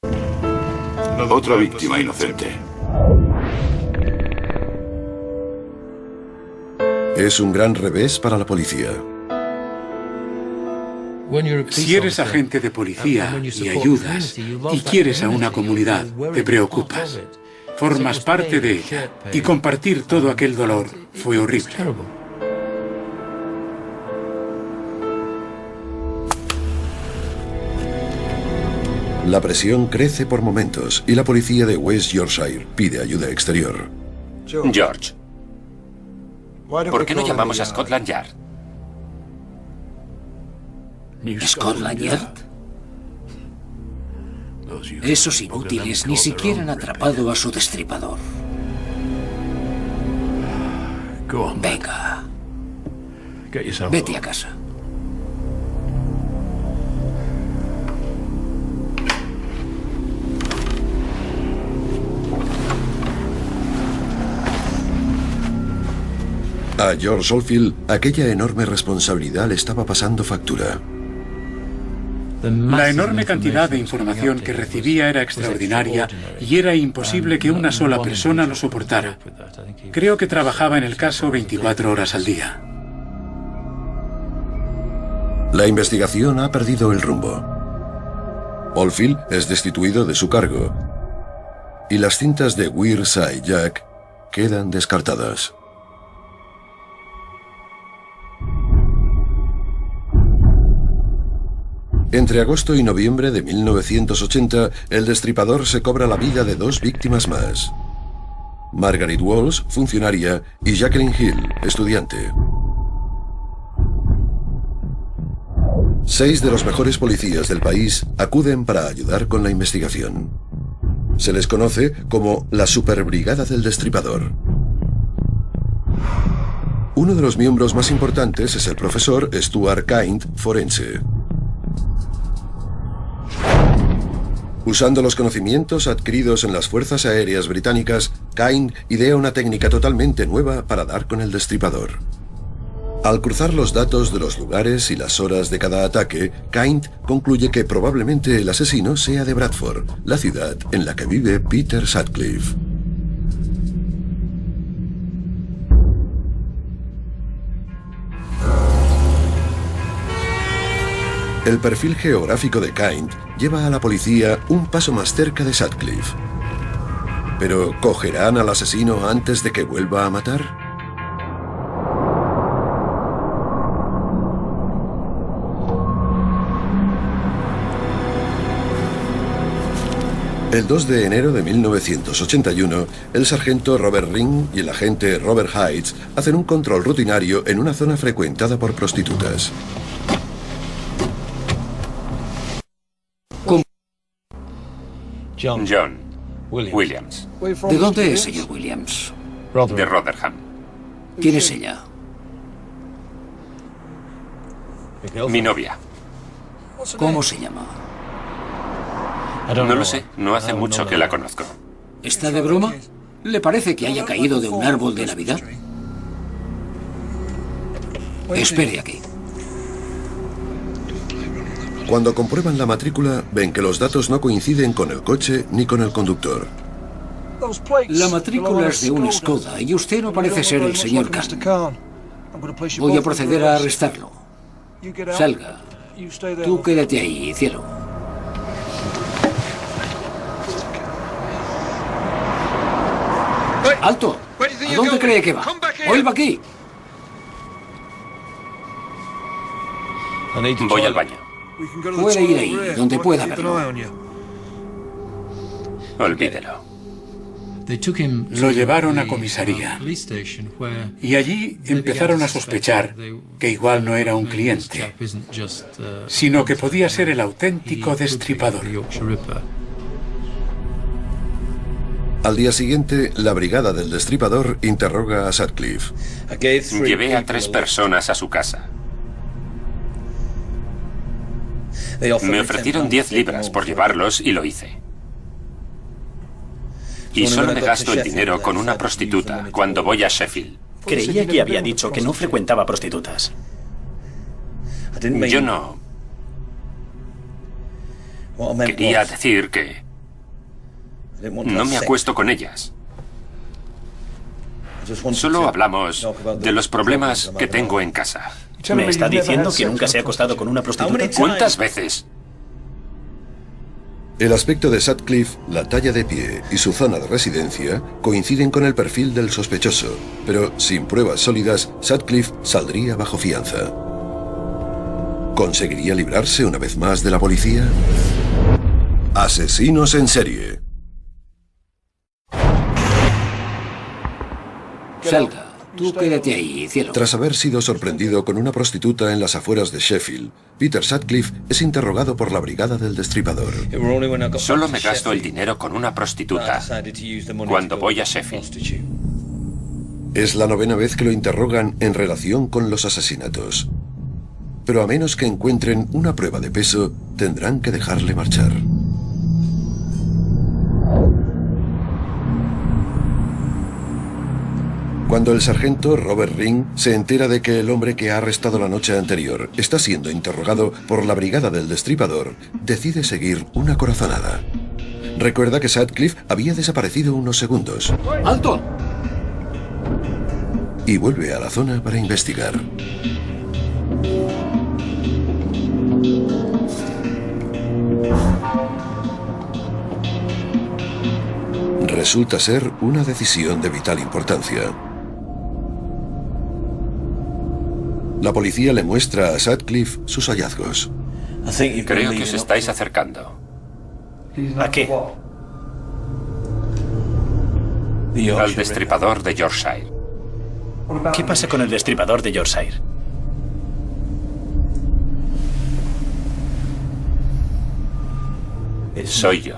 Otra víctima inocente. Es un gran revés para la policía. Si eres agente de policía y ayudas y quieres a una comunidad, te preocupas. Formas parte de ella y compartir todo aquel dolor fue horrible. La presión crece por momentos y la policía de West Yorkshire pide ayuda exterior. George, ¿por qué no llamamos a Scotland Yard? ¿Scotland Yard? Esos inútiles ni siquiera han atrapado a su destripador. Venga. Vete a casa. A George Oldfield, aquella enorme responsabilidad le estaba pasando factura. La enorme cantidad de información que recibía era extraordinaria y era imposible que una sola persona lo soportara. Creo que trabajaba en el caso 24 horas al día. La investigación ha perdido el rumbo. Oldfield es destituido de su cargo y las cintas de Weird Side Jack quedan descartadas. Entre agosto y noviembre de 1980, el destripador se cobra la vida de 2 víctimas más. Margaret Walsh, funcionaria, y Jacqueline Hill, estudiante. 6 de los mejores policías del país acuden para ayudar con la investigación. Se les conoce como la Superbrigada del Destripador. Uno de los miembros más importantes es el profesor Stuart Kind, forense. Usando los conocimientos adquiridos en las fuerzas aéreas británicas, Kind idea una técnica totalmente nueva para dar con el destripador. Al cruzar los datos de los lugares y las horas de cada ataque, Kind concluye que probablemente el asesino sea de Bradford, la ciudad en la que vive Peter Sutcliffe. El perfil geográfico de Kind lleva a la policía un paso más cerca de Sutcliffe. ¿Pero cogerán al asesino antes de que vuelva a matar? El 2 de enero de 1981, el sargento Robert Ring y el agente Robert Heights hacen un control rutinario en una zona frecuentada por prostitutas. John Williams. ¿De dónde es, señor Williams? De Rotherham. ¿Quién es ella? Mi novia. ¿Cómo se llama? No lo sé, no hace mucho que la conozco. ¿Está de broma? ¿Le parece que haya caído de un árbol de Navidad? Espere aquí. Cuando comprueban la matrícula, ven que los datos no coinciden con el coche ni con el conductor. La matrícula es de un Skoda y usted no parece ser el señor Khan. Voy a proceder a arrestarlo. Salga. Tú quédate ahí, cielo. ¡Alto! ¿A dónde cree que va? ¡Vuelva aquí! Voy al baño. Puede ir ahí, donde pueda verlo. Olvídelo. Lo llevaron a comisaría y allí empezaron a sospechar que igual no era un cliente, sino que podía ser el auténtico destripador. Al día siguiente, la brigada del destripador interroga a Sutcliffe. Llevé a 3 personas a su casa. Me ofrecieron 10 libras por llevarlos y lo hice. Y solo me gasto el dinero con una prostituta cuando voy a Sheffield. Creía que había dicho que no frecuentaba prostitutas. Yo no. Quería decir que No me acuesto con ellas. Solo hablamos de los problemas que tengo en casa. ¿Me está diciendo que nunca se ha acostado con una prostituta? ¿Cuántas veces? El aspecto de Sutcliffe, la talla de pie y su zona de residencia coinciden con el perfil del sospechoso, pero sin pruebas sólidas, Sutcliffe saldría bajo fianza. ¿Conseguiría librarse una vez más de la policía? Asesinos en serie. Salga. Tú quédate ahí, cielo. Tras haber sido sorprendido con una prostituta en las afueras de Sheffield, Peter Sutcliffe es interrogado por la Brigada del Destripador. Solo me gasto el dinero con una prostituta cuando voy a Sheffield. Es la 9ª vez que lo interrogan en relación con los asesinatos. Pero a menos que encuentren una prueba de peso, tendrán que dejarle marchar. Cuando el sargento Robert Ring se entera de que el hombre que ha arrestado la noche anterior está siendo interrogado por la Brigada del Destripador, decide seguir una corazonada. Recuerda que Sutcliffe había desaparecido unos segundos. ¡Alto! Y vuelve a la zona para investigar. Resulta ser una decisión de vital importancia. La policía le muestra a Sutcliffe sus hallazgos. Creo que os estáis acercando. ¿A qué? Al destripador de Yorkshire. ¿Qué pasa con el destripador de Yorkshire? Soy yo.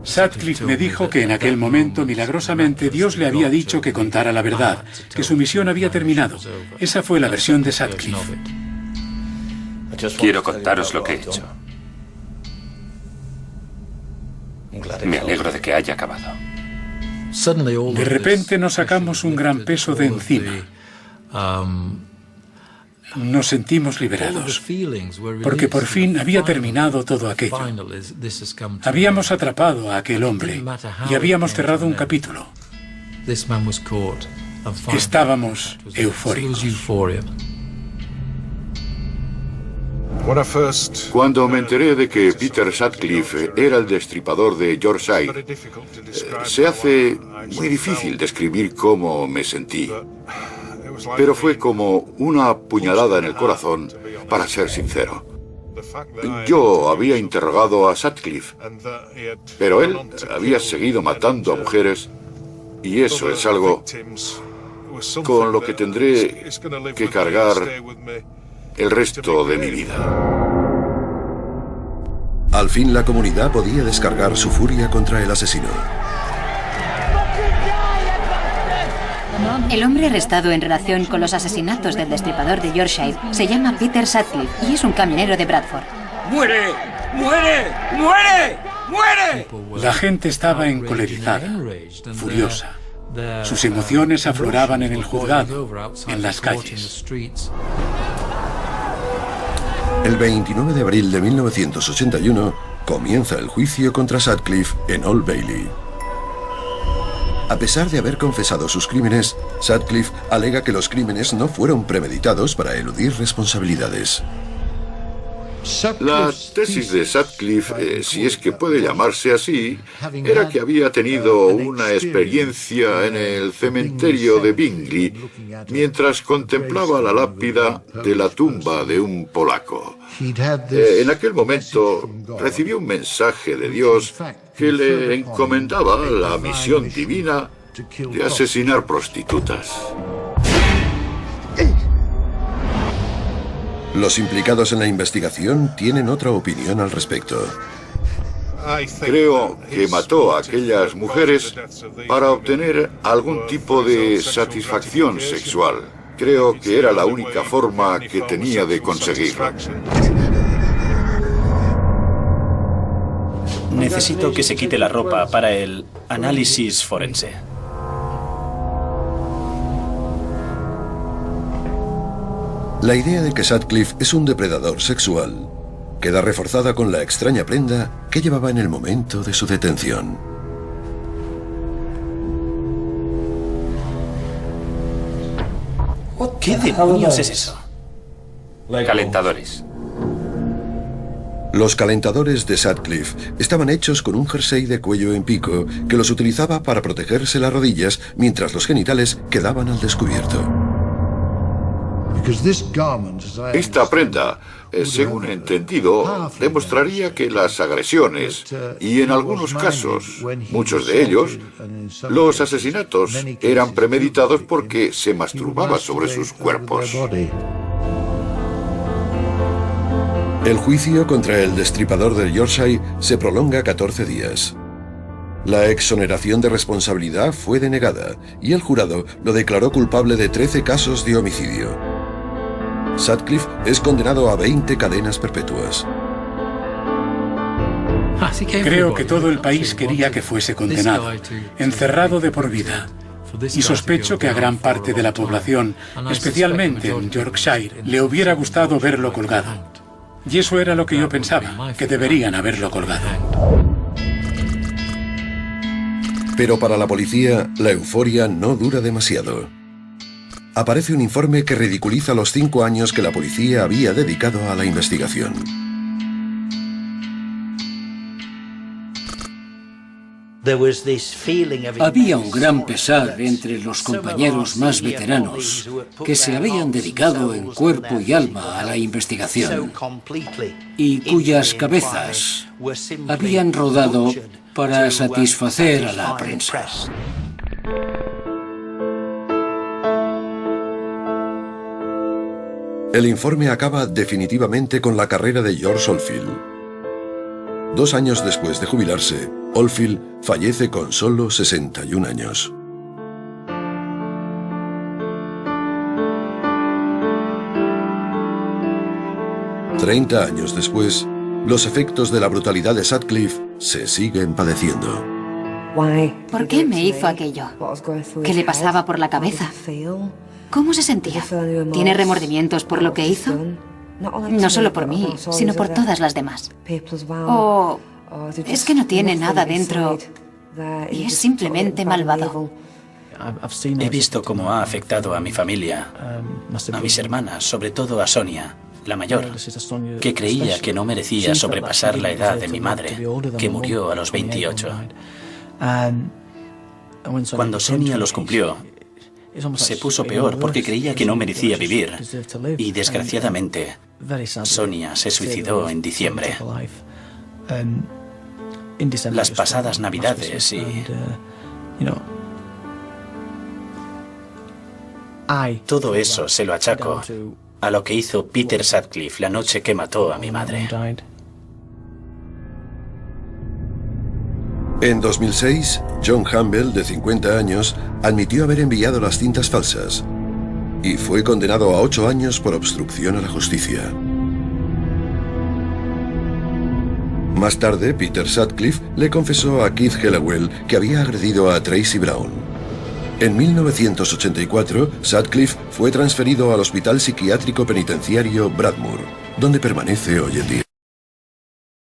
Sutcliffe me dijo que en aquel momento, milagrosamente, Dios le había dicho que contara la verdad, que su misión había terminado. Esa fue la versión de Sutcliffe. Quiero contaros lo que he hecho. Me alegro de que haya acabado. De repente nos sacamos un gran peso de encima. Nos sentimos liberados, porque por fin había terminado todo aquello. Habíamos atrapado a aquel hombre y habíamos cerrado un capítulo. Estábamos eufóricos. Cuando me enteré de que Peter Sutcliffe era el destripador de Yorkshire, se hace muy difícil describir cómo me sentí. Pero fue como una puñalada en el corazón, para ser sincero. Yo había interrogado a Sutcliffe, pero él había seguido matando a mujeres, y eso es algo con lo que tendré que cargar el resto de mi vida. Al fin la comunidad podía descargar su furia contra el asesino. El hombre arrestado en relación con los asesinatos del destripador de Yorkshire se llama Peter Sutcliffe y es un camionero de Bradford. ¡Muere! ¡Muere! ¡Muere! ¡Muere! La gente estaba encolerizada, furiosa. Sus emociones afloraban en el juzgado, en las calles. El 29 de abril de 1981 comienza el juicio contra Sutcliffe en Old Bailey. A pesar de haber confesado sus crímenes, Sutcliffe alega que los crímenes no fueron premeditados para eludir responsabilidades. La tesis de Sutcliffe, si es que puede llamarse así, era que había tenido una experiencia en el cementerio de Bingley mientras contemplaba la lápida de la tumba de un polaco. En aquel momento recibió un mensaje de Dios que le encomendaba la misión divina de asesinar prostitutas. Los implicados en la investigación tienen otra opinión al respecto. Creo que mató a aquellas mujeres para obtener algún tipo de satisfacción sexual. Creo que era la única forma que tenía de conseguirlo. Necesito que se quite la ropa para el análisis forense. La idea de que Sutcliffe es un depredador sexual queda reforzada con la extraña prenda que llevaba en el momento de su detención. ¿Qué demonios es eso? Calentadores. Los calentadores de Sutcliffe estaban hechos con un jersey de cuello en pico que los utilizaba para protegerse las rodillas mientras los genitales quedaban al descubierto. Esta prenda, según he entendido, demostraría que las agresiones, y en algunos casos, muchos de ellos, los asesinatos eran premeditados porque se masturbaba sobre sus cuerpos. El juicio contra el destripador del Yorkshire se prolonga 14 días. La exoneración de responsabilidad fue denegada y el jurado lo declaró culpable de 13 casos de homicidio. Sutcliffe es condenado a 20 cadenas perpetuas. Creo que todo el país quería que fuese condenado, encerrado de por vida. Y sospecho que a gran parte de la población, especialmente en Yorkshire, le hubiera gustado verlo colgado. Y eso era lo que yo pensaba, que deberían haberlo colgado. Pero para la policía, la euforia no dura demasiado. Aparece un informe que ridiculiza los 5 años que la policía había dedicado a la investigación. Había un gran pesar entre los compañeros más veteranos que se habían dedicado en cuerpo y alma a la investigación y cuyas cabezas habían rodado para satisfacer a la prensa. El informe acaba definitivamente con la carrera de George Oldfield. 2 años después de jubilarse, Oldfield fallece con solo 61 años. «30 años después, los efectos de la brutalidad de Sutcliffe se siguen padeciendo». ¿Por qué me hizo aquello? ¿Qué le pasaba por la cabeza? ¿Cómo se sentía? ¿Tiene remordimientos por lo que hizo? No solo por mí, sino por todas las demás. ¿O es que no tiene nada dentro y es simplemente malvado? He visto cómo ha afectado a mi familia, a mis hermanas, sobre todo a Sonia, la mayor, que creía que no merecía sobrepasar la edad de mi madre, que murió a los 28. Cuando Sonia los cumplió, se puso peor porque creía que no merecía vivir. Y desgraciadamente, Sonia se suicidó en diciembre. Las pasadas Navidades y... todo eso se lo achaco a lo que hizo Peter Sutcliffe la noche que mató a mi madre. En 2006, John Humble, de 50 años, admitió haber enviado las cintas falsas y fue condenado a 8 años por obstrucción a la justicia. Más tarde, Peter Sutcliffe le confesó a Keith Hallowell que había agredido a Tracy Brown. En 1984, Sutcliffe fue transferido al Hospital Psiquiátrico Penitenciario Bradmoor, donde permanece hoy en día.